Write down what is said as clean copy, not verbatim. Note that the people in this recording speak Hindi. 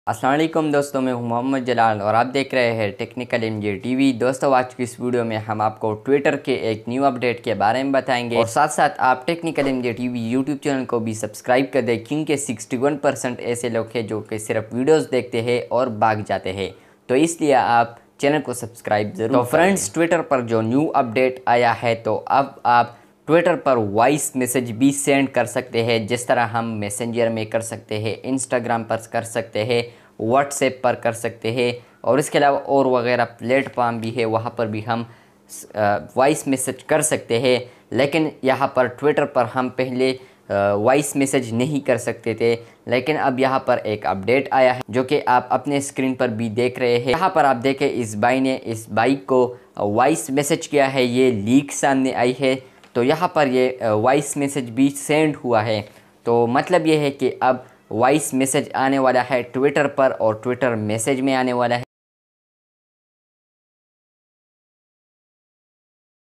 अस्सलाम वालेकुम दोस्तों, मैं हूं मोहम्मद जलाल और आप देख रहे हैं टेक्निकल एमजे टीवी। दोस्तों, आज की इस वीडियो में हम आपको ट्विटर के एक न्यू अपडेट के बारे में बताएंगे और साथ साथ आप technical MJ TV YouTube channel को भी सब्सक्राइब कर दें, क्योंकि 61% ऐसे लोग हैं जो कि सिर्फ वीडियोस देखते हैं और भाग जाते हैं, तो इसलिए आप चैनल को सब्सक्राइब जरूर। तो फ्रेंड्स, ट्विटर पर जो न्यू अपडेट आया है, तो अब आप ट्विटर पर वॉइस मैसेज भी सेंड कर सकते हैं, जिस तरह हम मैसेंजर में कर सकते हैं, इंस्टाग्राम पर कर सकते हैं, व्हाट्सएप पर कर सकते हैं और इसके अलावा और वगैरह प्लेटफॉर्म भी है, वहाँ पर भी हम वॉइस मैसेज कर सकते हैं। लेकिन यहाँ पर ट्विटर पर हम पहले वॉइस मैसेज नहीं कर सकते थे, लेकिन अब यहाँ पर एक अपडेट आया है जो कि आप अपने स्क्रीन पर भी देख रहे हैं। यहाँ पर आप देखें, इस भाई ने इस बाइक को वॉइस मैसेज किया है, ये लीक सामने आई है। तो यहाँ पर ये वॉइस मैसेज भी सेंड हुआ है। तो मतलब ये है कि अब वॉइस मैसेज आने वाला है ट्विटर पर और ट्विटर मैसेज में आने वाला है।